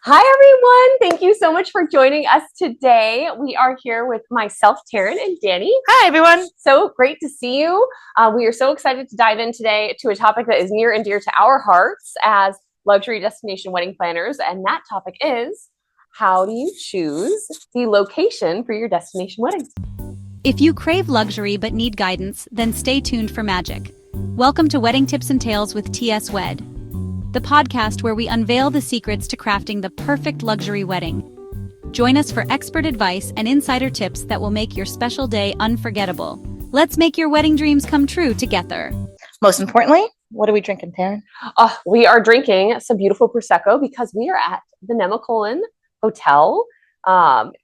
Hi, everyone. Thank you so much for joining us today. We are here with myself, Taran and Danny. Hi, everyone. So great to see you. We are so excited to dive in today to a topic that is near and dear to our hearts as luxury destination wedding planners. And that topic is, how do you choose the location for your destination wedding? If you crave luxury but need guidance, then stay tuned for magic. Welcome to Wedding Tips and Tales with T.S. Wed, the podcast where we unveil the secrets to crafting the perfect luxury wedding. Join us for expert advice and insider tips that will make your special day unforgettable. Let's make your wedding dreams come true together. Most importantly, what are we drinking, Taran? We are drinking some beautiful Prosecco because we are at the Nemacolin Hotel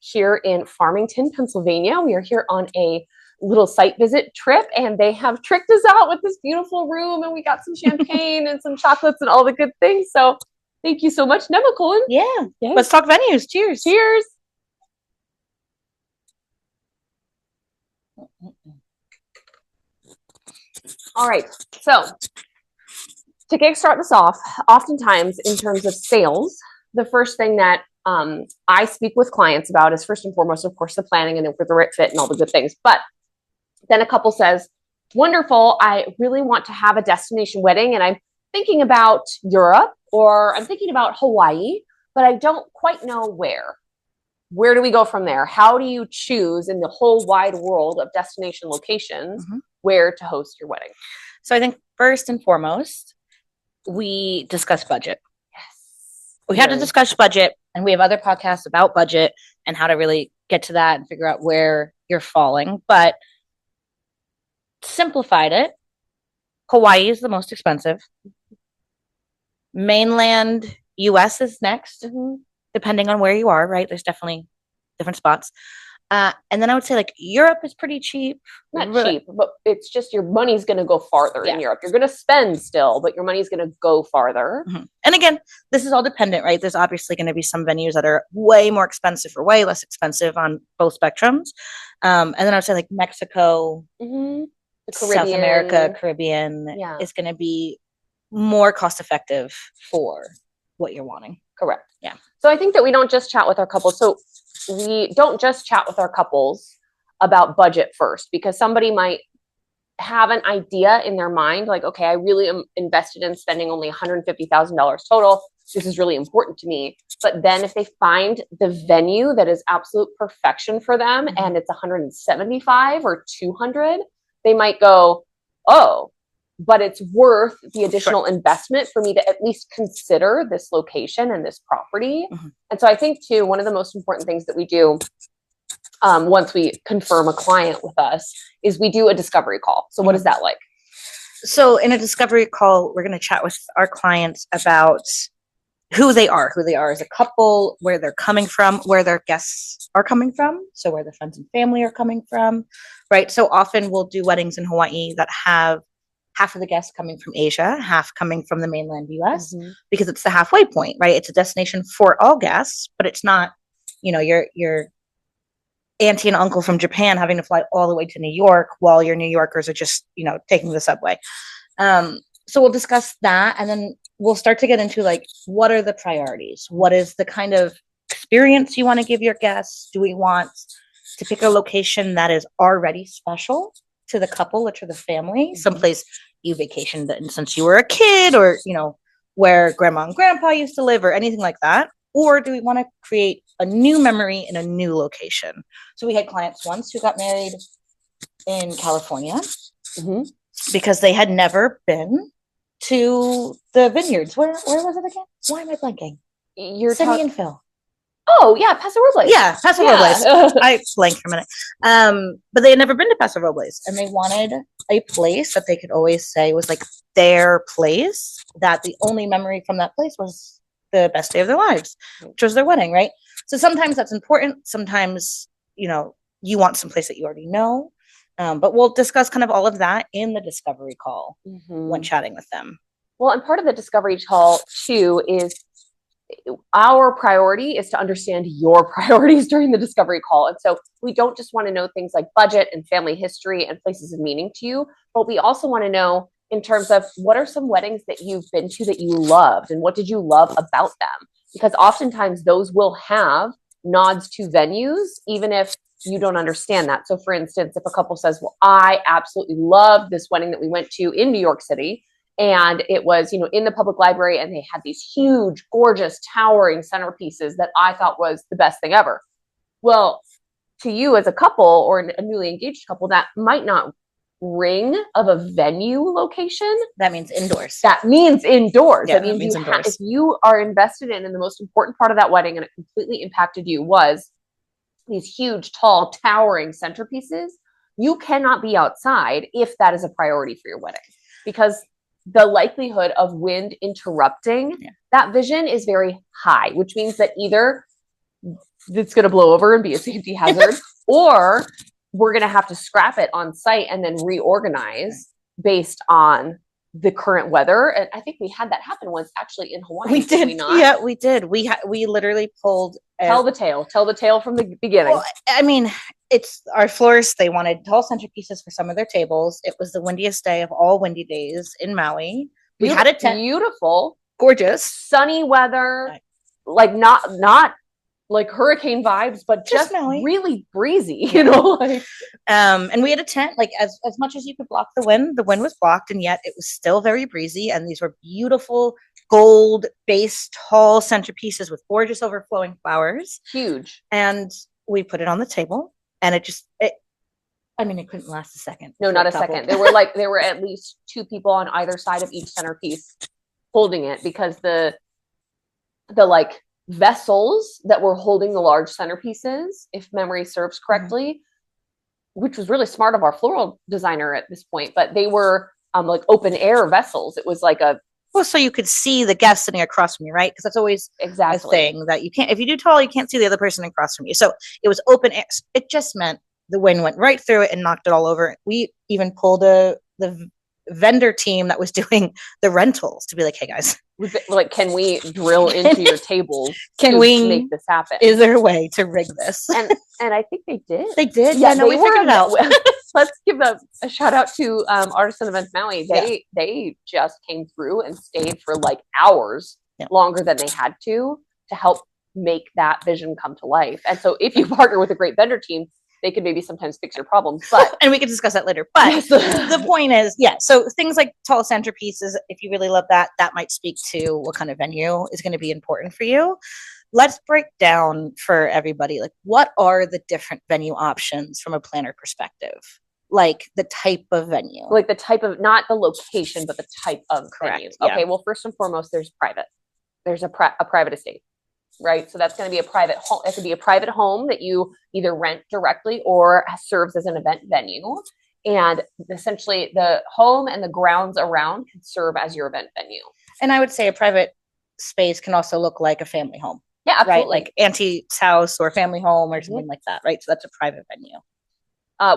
here in Farmington, Pennsylvania. We are here on a little site visit trip, and they have tricked us out with this beautiful room, and we got some champagne and some chocolates and all the good things. So thank you so much, Nemacolin. Yeah. Yay. Let's talk venues. Cheers. Cheers. All right. So to kickstart this off, oftentimes in terms of sales, the first thing that I speak with clients about is first and foremost, of course, the planning and for the right fit and all the good things. But then a couple says, wonderful, I really want to have a destination wedding and I'm thinking about Europe or I'm thinking about Hawaii, but I don't quite know where. Where do we go from there? How do you choose in the whole wide world of destination locations where to host your wedding? So I think first and foremost, we discuss budget. Yes. We had to discuss budget, and we have other podcasts about budget and how to really get to that and figure out where you're falling. But simplified it, Hawaii is the most expensive. Mainland US is next, depending on where you are, right? There's definitely different spots. And then I would say like Europe is pretty cheap. Not cheap, but it's just your money's going to go farther in Europe. You're going to spend still, but your money's going to go farther. And again, this is all dependent, right? There's obviously going to be some venues that are way more expensive or way less expensive on both spectrums. And then I would say like Mexico, The Caribbean. South America, Caribbean is going to be more cost effective for what you're wanting. Correct. Yeah. So I think that we don't just chat with our couples. So we don't just chat with our couples about budget first, because somebody might have an idea in their mind, like, okay, I really am invested in spending only $150,000 total. This is really important to me. But then if they find the venue that is absolute perfection for them and it's 175 or 200, they might go, oh, but it's worth the additional investment for me to at least consider this location and this property. And so I think too, one of the most important things that we do once we confirm a client with us is we do a discovery call. So what is that like? So in a discovery call, we're going to chat with our clients about who they are as a couple, where they're coming from, where their guests are coming from. So where their friends and family are coming from, right? So often we'll do weddings in Hawaii that have half of the guests coming from Asia, half coming from the mainland US, because it's the halfway point, right? It's a destination for all guests, but it's not, your auntie and uncle from Japan having to fly all the way to New York while your New Yorkers are just, taking the subway. So we'll discuss that, and then we'll start to get into like, what are the priorities? What is the kind of experience you want to give your guests? Do we want to pick a location that is already special to the couple or to the family, someplace you vacationed in since you were a kid, or where grandma and grandpa used to live, or anything like that? Or do we want to create a new memory in a new location? So we had clients once who got married in California because they had never been to the vineyards. Where was it again? Why am I blanking? Cindy and Phil. Oh, yeah, Paso Robles. Yeah, Paso Robles. I blanked for a minute. But they had never been to Paso Robles, and they wanted a place that they could always say was like their place, that the only memory from that place was the best day of their lives, which was their wedding, right? So sometimes that's important. Sometimes, you want some place that you already know. But we'll discuss kind of all of that in the discovery call when chatting with them. Well, and part of the discovery call too is our priority is to understand your priorities during the discovery call. And so we don't just want to know things like budget and family history and places of meaning to you, but we also want to know in terms of what are some weddings that you've been to that you loved and what did you love about them? because oftentimes those will have nods to venues, even if you don't understand that. So for instance, if a couple says, well, I absolutely love this wedding that we went to in New York City, and it was, in the public library, and they had these huge, gorgeous, towering centerpieces that I thought was the best thing ever. Well, to you as a couple or a newly engaged couple, that might not ring of a venue location. That means indoors. That means indoors. Yeah, that means indoors. If you are invested in, and the most important part of that wedding, and it completely impacted you, was these huge, tall, towering centerpieces, you cannot be outside if that is a priority for your wedding, because the likelihood of wind interrupting that vision is very high, which means that either it's going to blow over and be a safety hazard, or we're going to have to scrap it on site and then reorganize based on the current weather. And I think we had that happen once actually in Hawaii. We did. We not? Yeah, we did. We literally pulled. Tell the tale from the beginning. Well, I mean, it's our florists. They wanted tall centerpieces for some of their tables. It was the windiest day of all windy days in Maui. We had a tent. Beautiful, gorgeous, sunny weather, like not like hurricane vibes, but just really breezy, and we had a tent, like as much as you could block the wind was blocked, and yet it was still very breezy. And these were beautiful gold base tall centerpieces with gorgeous overflowing flowers, huge. And we put it on the table, and it couldn't last a second. No, not a second. There were at least two people on either side of each centerpiece holding it, because the like vessels that were holding the large centerpieces, if memory serves correctly, which was really smart of our floral designer at this point, but they were like open air vessels. It was like so you could see the guest sitting across from you, right? Because that's always a thing that you can't, if you do tall, you can't see the other person across from you. So it was open air. It just meant the wind went right through it and knocked it all over. We even pulled the vendor team that was doing the rentals to be like, hey guys, like, can we drill into your tables? Can we make this happen? Is there a way to rig this? And I think they did. They did. Yeah, no, we figured it out. Let's give a shout out to Artisan Events Maui. They just came through and stayed for like hours longer than they had to help make that vision come to life. And so if you partner with a great vendor team, they could maybe sometimes fix your problems, but and we can discuss that later. But the point is, so things like tall centerpieces, if you really love that might speak to what kind of venue is going to be important for you. Let's break down for everybody, like, what are the different venue options from a planner perspective? Like the type of venue, like the type of, not the location, but the type of venue. Okay, well, first and foremost, there's private. There's a private estate. Right. So that's going to be a private home. It could be a private home that you either rent directly or serves as an event venue. And essentially the home and the grounds around can serve as your event venue. And I would say a private space can also look like a family home. Yeah, absolutely. Right? Like auntie's house or family home or something like that. Right. So that's a private venue.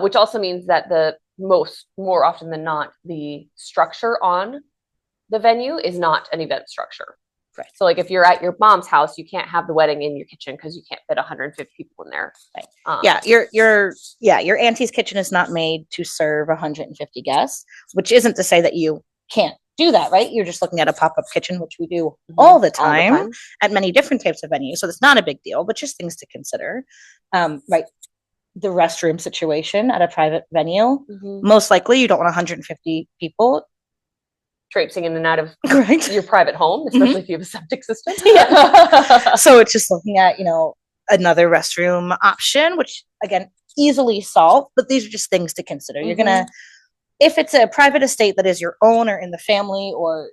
Which also means that more often than not, the structure on the venue is not an event structure. Right. So like if you're at your mom's house, you can't have the wedding in your kitchen because you can't fit 150 people in there. Right. Your auntie's kitchen is not made to serve 150 guests, which isn't to say that you can't do that, right? You're just looking at a pop-up kitchen, which we do all the time at many different types of venues. So it's not a big deal, but just things to consider. Right. The restroom situation at a private venue, most likely you don't want 150 people traipsing in and out of your private home, especially if you have a septic system. So it's just looking at, another restroom option, which again, easily solved, but these are just things to consider. You're going to, if it's a private estate that is your own or in the family or,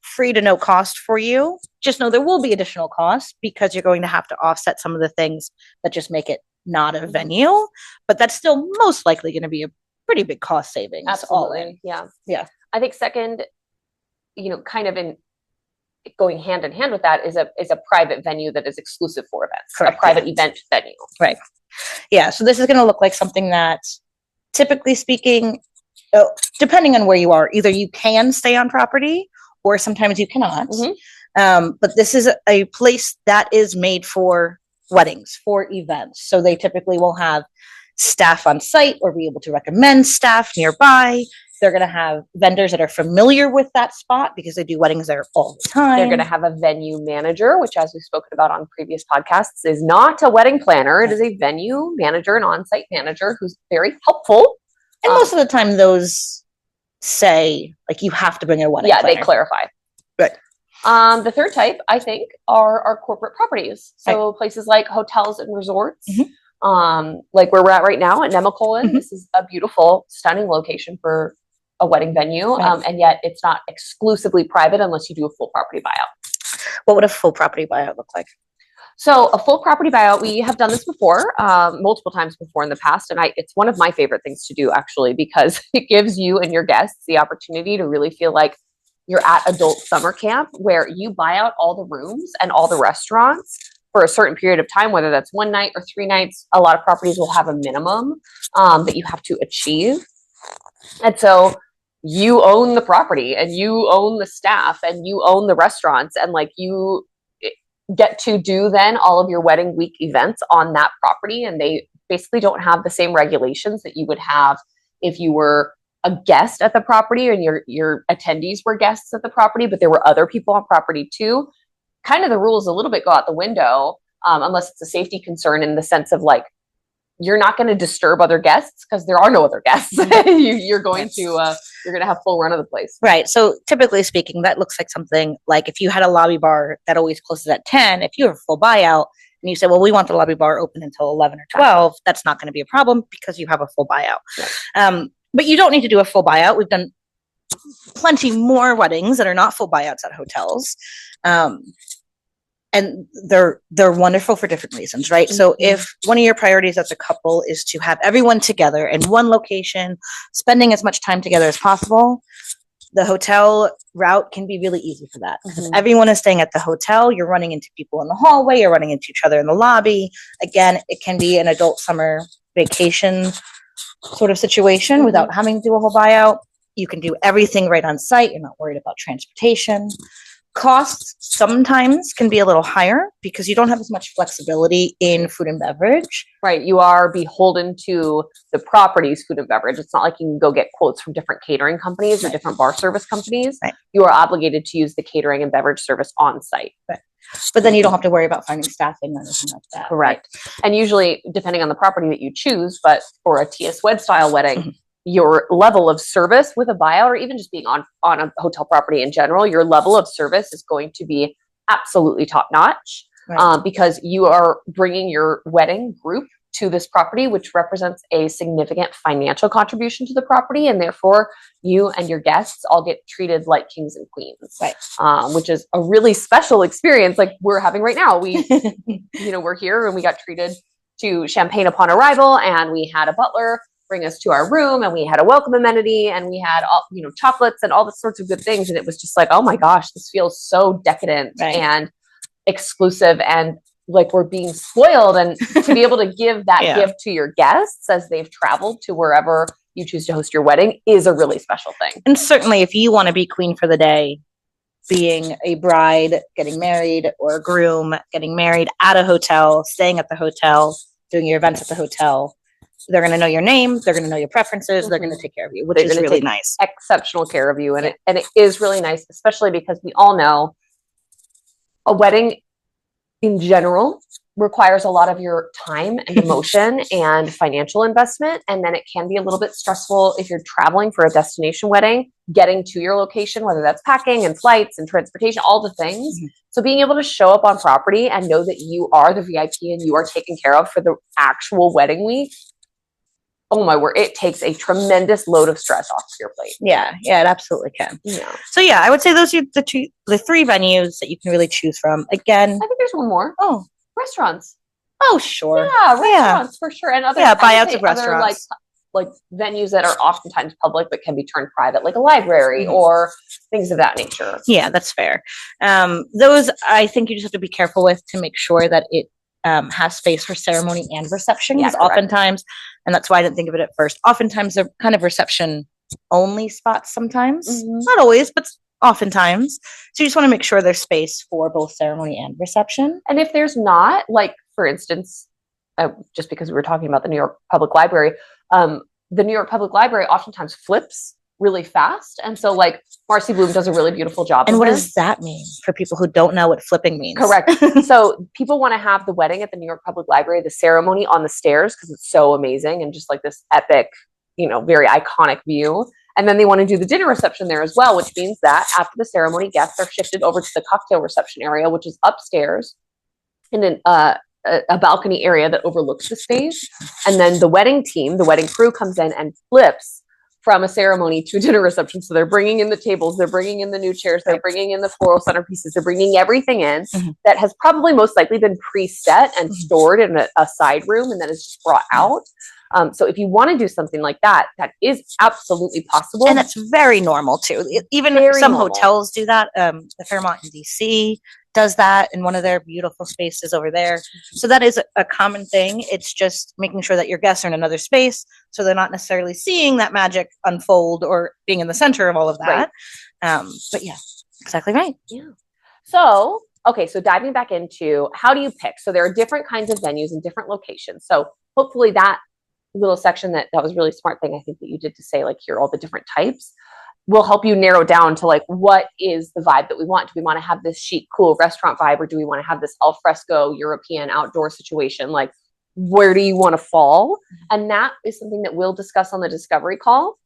free to no cost for you, just know there will be additional costs because you're going to have to offset some of the things that just make it not a venue, but that's still most likely going to be a pretty big cost savings. Absolutely. Yeah. I think second, kind of in going hand in hand with that is a private venue that is exclusive for events. Correct. A private event venue. Right. Yeah. So this is going to look like something that, typically speaking, depending on where you are, either you can stay on property or sometimes you cannot. But this is a place that is made for weddings, for events. So they typically will have staff on site or be able to recommend staff nearby. They're going to have vendors that are familiar with that spot because they do weddings there all the time. They're going to have a venue manager, which, as we've spoken about on previous podcasts, is not a wedding planner. It is a venue manager, an on-site manager who's very helpful. And most of the time, those say, like, you have to bring a wedding planner. They clarify. Right. The third type, I think, are our corporate properties. So places like hotels and resorts, like where we're at right now at Nemacolin. This is a beautiful, stunning location for a wedding venue. And yet it's not exclusively private unless you do a full property buyout. What would a full property buyout look like? So a full property buyout, we have done this before, multiple times before in the past. And it's one of my favorite things to do, actually, because it gives you and your guests the opportunity to really feel like you're at adult summer camp, where you buy out all the rooms and all the restaurants for a certain period of time, whether that's 1 night or 3 nights. A lot of properties will have a minimum that you have to achieve. And so you own the property and you own the staff and you own the restaurants, and like you get to do then all of your wedding week events on that property. And they basically don't have the same regulations that you would have if you were a guest at the property and your attendees were guests at the property, but there were other people on property too. Kind of the rules a little bit go out the window, unless it's a safety concern, in the sense of like, you're not going to disturb other guests because there are no other guests. You're going to have full run of the place. Right. So typically speaking, that looks like something like if you had a lobby bar that always closes at 10, if you have a full buyout and you say, well, we want the lobby bar open until 11 or 12, that's not going to be a problem because you have a full buyout. Right. But you don't need to do a full buyout. We've done plenty more weddings that are not full buyouts at hotels. And they're wonderful for different reasons, right? So if one of your priorities as a couple is to have everyone together in one location, spending as much time together as possible, the hotel route can be really easy for that. Because everyone is staying at the hotel, you're running into people in the hallway, you're running into each other in the lobby. Again, it can be an adult summer vacation sort of situation without having to do a whole buyout. You can do everything right on site. You're not worried about transportation. Costs sometimes can be a little higher because you don't have as much flexibility in food and beverage. Right. You are beholden to the property's food and beverage. It's not like you can go get quotes from different catering companies or different bar service companies. Right. You are obligated to use the catering and beverage service on site. Right. But then you don't have to worry about finding staffing or anything like that. Correct. Right? And usually, depending on the property that you choose, but for a TS Wed style wedding, your level of service with a buyout, or even just being on a hotel property in general, your level of service is going to be absolutely top notch, because you are bringing your wedding group to this property, which represents a significant financial contribution to the property. And therefore, you and your guests all get treated like kings and queens, which is a really special experience like we're having right now. We, we're here and we got treated to champagne upon arrival, and we had a butler bring us to our room, and we had a welcome amenity, and we had all, chocolates and all the sorts of good things. And it was just like, oh my gosh, this feels so decadent and exclusive, and like we're being spoiled. And to be able to give that gift to your guests as they've traveled to wherever you choose to host your wedding is a really special thing. And certainly if you want to be queen for the day, being a bride getting married or a groom getting married at a hotel, staying at the hotel, doing your events at the hotel, they're going to know your name. They're going to know your preferences. They're going to take care of you, which is really nice. Exceptional care of you. And it is really nice, especially because we all know a wedding in general requires a lot of your time and emotion and financial investment. And then it can be a little bit stressful if you're traveling for a destination wedding, getting to your location, whether that's packing and flights and transportation, all the things. So being able to show up on property and know that you are the VIP and you are taken care of for the actual wedding week, oh my word, it takes a tremendous load of stress off your plate. Yeah, it absolutely can. Yeah. So yeah, I would say those are the three venues that you can really choose from. Again, I think there's one more. Oh, restaurants. Oh, sure. Yeah, restaurants for sure. And other buyouts of restaurants. Like venues that are oftentimes public but can be turned private, like a library or things of that nature. Yeah, that's fair. Those I think you just have to be careful with to make sure that it has space for ceremony and reception. Because oftentimes, and that's why I didn't think of it at first, oftentimes they're kind of reception only spots sometimes. Not always, but oftentimes. So you just want to make sure there's space for both ceremony and reception. And if there's not, like for instance, just because we were talking about the New York Public Library, the New York Public Library oftentimes flips really fast. And so like Marcy Bloom does a really beautiful job. And of what this. does that mean for people who don't know what flipping means? Correct. So people want to have the wedding at the New York Public Library, the ceremony on the stairs, because it's so amazing and just like this epic, very iconic view. And then they want to do the dinner reception there as well, which means that after the ceremony, guests are shifted over to the cocktail reception area, which is upstairs in a balcony area that overlooks the space. And then the wedding team, the wedding crew comes in and flips from a ceremony to a dinner reception. So they're bringing in the tables, they're bringing in the new chairs, they're bringing in the floral centerpieces, they're bringing everything in that has probably most likely been preset and stored in a side room, and then it's just brought out. So if you want to do something like that, that is absolutely possible. And it's very normal too. Even Very some normal. hotels do that. The Fairmont in DC does that in one of their beautiful spaces over there. So that is a common thing. It's just making sure that your guests are in another space, so they're not necessarily seeing that magic unfold or being in the center of all of that. Right. But yeah, exactly right. Yeah. So, okay. So diving back into how do you pick? So there are different kinds of venues in different locations. So hopefully that little section that was really smart thing I think that you did to say, like, here are all the different types, will help you narrow down to like, what is the vibe that we want? Do we want to have this chic, cool restaurant vibe, or do we want to have this al fresco European outdoor situation? Like, where do you want to fall? And that is something that we'll discuss on the discovery call.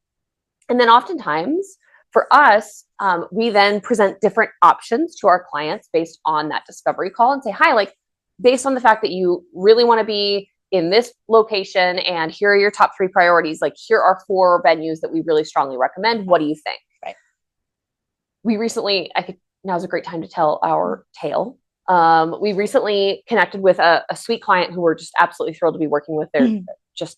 And then oftentimes for us, we then present different options to our clients based on that discovery call and say, hi, like, based on the fact that you really want to be in this location and here are your top 3 priorities, like, here are 4 venues that we really strongly recommend. What do you think? Right. We recently, I think now's a great time to tell our tale. We recently connected with a sweet client who we're just absolutely thrilled to be working with. They're just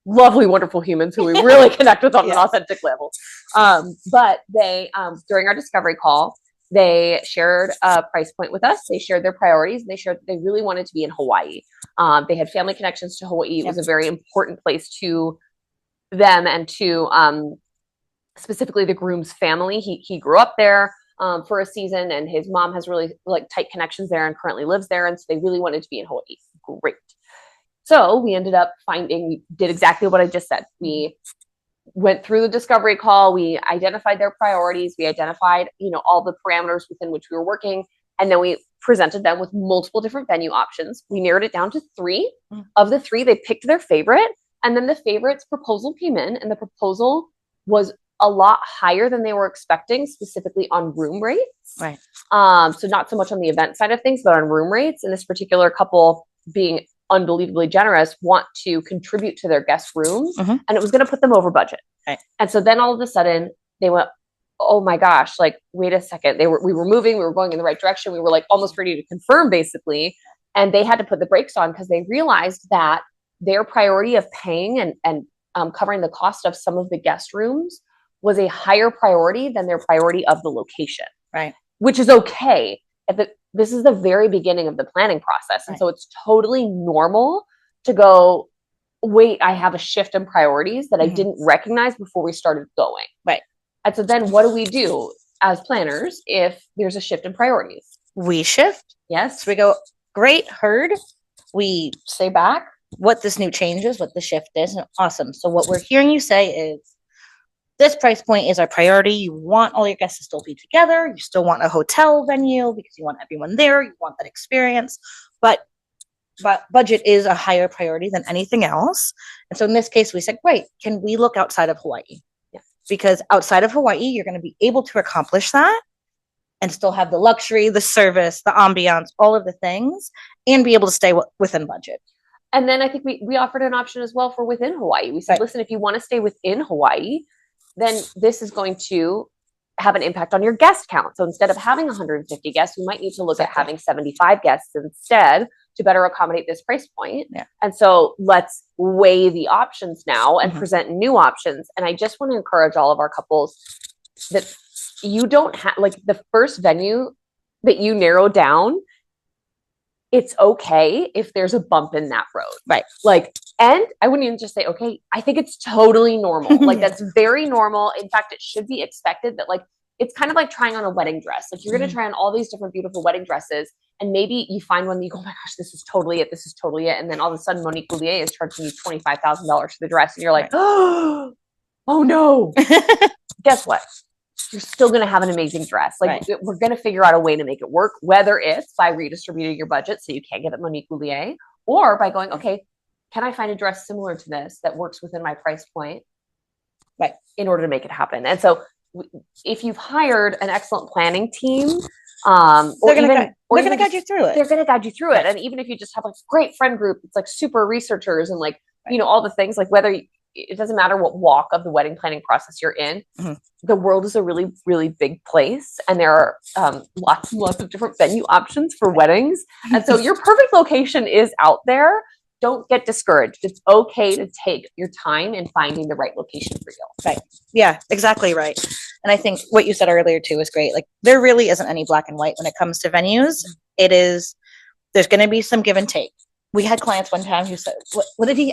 lovely, wonderful humans who we really connect with on an authentic level. But they, during our discovery call, they shared a price point with us. They shared their priorities, and they shared that they really wanted to be in Hawaii. They had family connections to Hawaii. It was a very important place to them and to specifically the groom's family. He grew up there for a season, and his mom has really like tight connections there and currently lives there. And so they really wanted to be in Hawaii. Great. So we ended up we did exactly what I just said. We went through the discovery call. We identified their priorities. We identified, all the parameters within which we were working. And then we presented them with multiple different venue options. We narrowed it down to 3. Of the 3, they picked their favorite. And then the favorite's proposal came in, and the proposal was a lot higher than they were expecting, specifically on room rates. Right. So not so much on the event side of things, but on room rates. And this particular couple, being unbelievably generous, want to contribute to their guest rooms, and it was going to put them over budget. Right. And so then all of a sudden they went, oh my gosh, like, wait a second. We were moving, we were going in the right direction. We were like almost ready to confirm, basically. And they had to put the brakes on because they realized that their priority of paying and covering the cost of some of the guest rooms was a higher priority than their priority of the location. Right. Which is okay. This is the very beginning of the planning process. And so it's totally normal to go, wait, I have a shift in priorities that I didn't recognize before we started going. Right. And so then what do we do as planners if there's a shift in priorities? We shift. Yes. So we go, great, heard. We say back what this new change is, what the shift is. And awesome. So what we're hearing you say is, this price point is our priority. You want all your guests to still be together. You still want a hotel venue because you want everyone there. You want that experience. But budget is a higher priority than anything else. And so in this case, we said, great, can we look outside of Hawaii? Yeah. Because outside of Hawaii, you're going to be able to accomplish that and still have the luxury, the service, the ambiance, all of the things, and be able to stay within budget. And then I think we offered an option as well for within Hawaii. We said, listen, if you want to stay within Hawaii, then this is going to have an impact on your guest count. So instead of having 150 guests, we might need to look at having 75 guests instead to better accommodate this price point. Yeah. And so let's weigh the options now and present new options. And I just want to encourage all of our couples that you don't have, like, the first venue that you narrow down, it's okay if there's a bump in that road. Right. Like, and I wouldn't even just say, okay, I think it's totally normal. Like, that's very normal. In fact, it should be expected that, like, it's kind of like trying on a wedding dress. Like, you're going to try on all these different beautiful wedding dresses, and maybe you find one that you go, oh my gosh, this is totally it. This is totally it. And then all of a sudden Monique Boulier is charging you $25,000 for the dress. And you're like, oh, oh no, guess what? You're still going to have an amazing dress. Like we're going to figure out a way to make it work, whether it's by redistributing your budget so you can't get them Monique Goulier, or by going, okay, can I find a dress similar to this that works within my price point? Right. In order to make it happen. And so if you've hired an excellent planning team, they're going to guide you through it. They're going to guide you through it. And even if you just have like a great friend group, it's like super researchers and like, you know, all the things, like whether it doesn't matter what walk of the wedding planning process you're in, the world is a really, really big place. And there are lots and lots of different venue options for weddings. And so your perfect location is out there. Don't get discouraged. It's okay to take your time in finding the right location for you. Right. Yeah, exactly right. And I think what you said earlier too is great. Like there really isn't any black and white when it comes to venues. There's going to be some give and take. We had clients one time who said,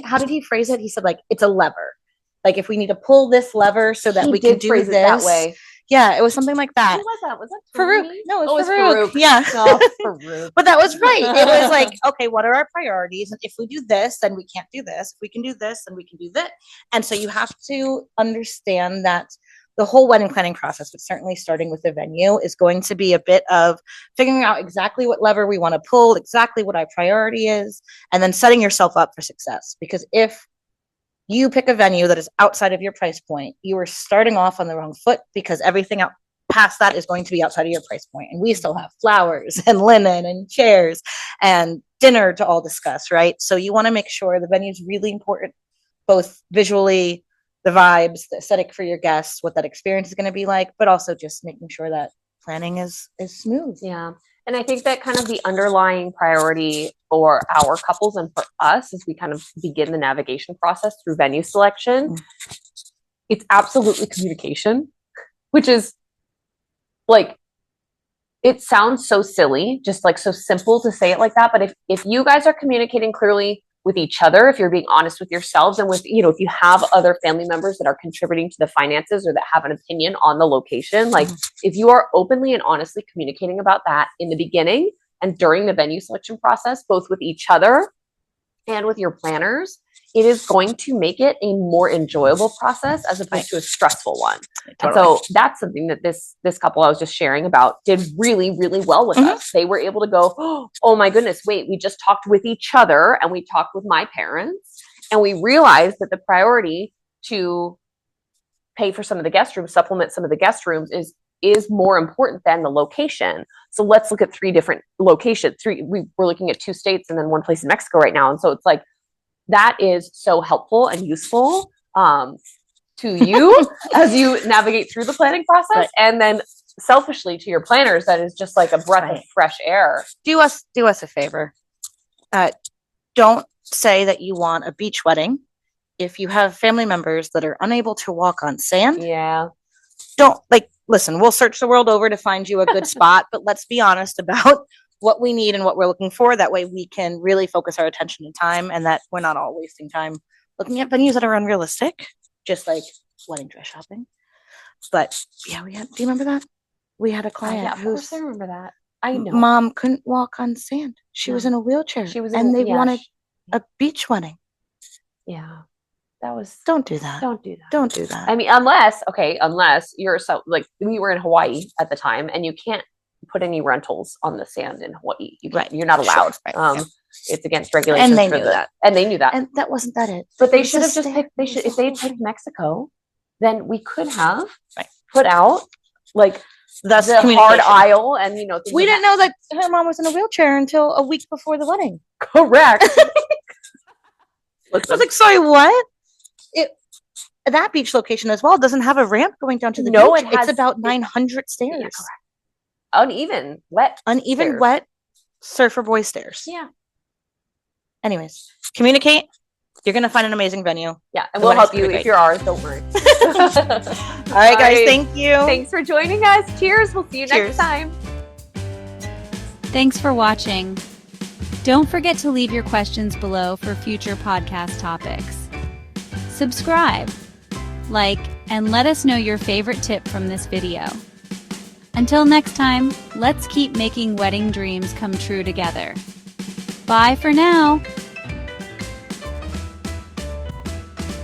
how did he phrase it? He said like, it's a lever. Like if we need to pull this lever so that we can do this that way. Yeah, it was something like that. Who was that? Was that Farouk? No, it was Farouk. Yeah. No, Farouk. But that was right. It was like, okay, what are our priorities? And if we do this, then we can't do this. If we can do this, then we can do that. And so you have to understand that the whole wedding planning process, but certainly starting with the venue, is going to be a bit of figuring out exactly what lever we want to pull, exactly what our priority is, and then setting yourself up for success. Because if you pick a venue that is outside of your price point, you are starting off on the wrong foot, because everything out past that is going to be outside of your price point. And we still have flowers and linen and chairs and dinner to all discuss, right? So you want to make sure the venue is really important, both visually, the vibes, the aesthetic for your guests, what that experience is going to be like, but also just making sure that planning is smooth. Yeah. And I think that kind of the underlying priority for our couples and for us as we kind of begin the navigation process through venue selection, it's absolutely communication, which is like, it sounds so silly, just like so simple to say it like that. But if you guys are communicating clearly with each other, if you're being honest with yourselves and with, you know, if you have other family members that are contributing to the finances or that have an opinion on the location, like if you are openly and honestly communicating about that in the beginning and during the venue selection process, both with each other and with your planners, it is going to make it a more enjoyable process as opposed to a stressful one. Totally. And so that's something that this couple I was just sharing about did really, really well with us. They were able to go, oh my goodness, wait, we just talked with each other and we talked with my parents and we realized that the priority to pay for some of the guest rooms, supplement some of the guest rooms is more important than the location. So let's look at 3 different locations. We're looking at 2 states and then 1 place in Mexico right now. And so it's like, that is so helpful and useful to you as you navigate through the planning process. Right. And then selfishly to your planners, that is just like a breath of fresh air. Do us a favor. Don't say that you want a beach wedding if you have family members that are unable to walk on sand. Yeah. Listen, we'll search the world over to find you a good spot, but let's be honest about what we need and what we're looking for. That way we can really focus our attention and time, and that we're not all wasting time looking at venues that are unrealistic, just like wedding dress shopping. But yeah, do you remember that? We had a client I remember that. I know. Mom couldn't walk on sand. She was in a wheelchair. They wanted a beach wedding. Yeah. Don't do that. Don't do that. Don't do that. I mean, unless you're we were in Hawaii at the time and you can't put any rentals on the sand in Hawaii. You're not allowed. Sure. Right. It's against regulations. And they knew that. And they knew that. And that wasn't it. But they should have just picked, if they had picked Mexico, then we could have put out like the hard aisle and, you know. We didn't know that her mom was in a wheelchair until a week before the wedding. Correct. I was like, sorry, what? That beach location as well doesn't have a ramp going down to the beach. It's about 900 stairs. Yeah, correct. Uneven, wet surfer boy stairs. Yeah. Anyways, communicate. You're going to find an amazing venue. Yeah. And we'll help you if you're ours. Don't worry. All right, guys. Thank you. Thanks for joining us. Cheers. We'll see you next time. Thanks for watching. Don't forget to leave your questions below for future podcast topics. Subscribe, like, and let us know your favorite tip from this video. Until next time, let's keep making wedding dreams come true together. Bye for now.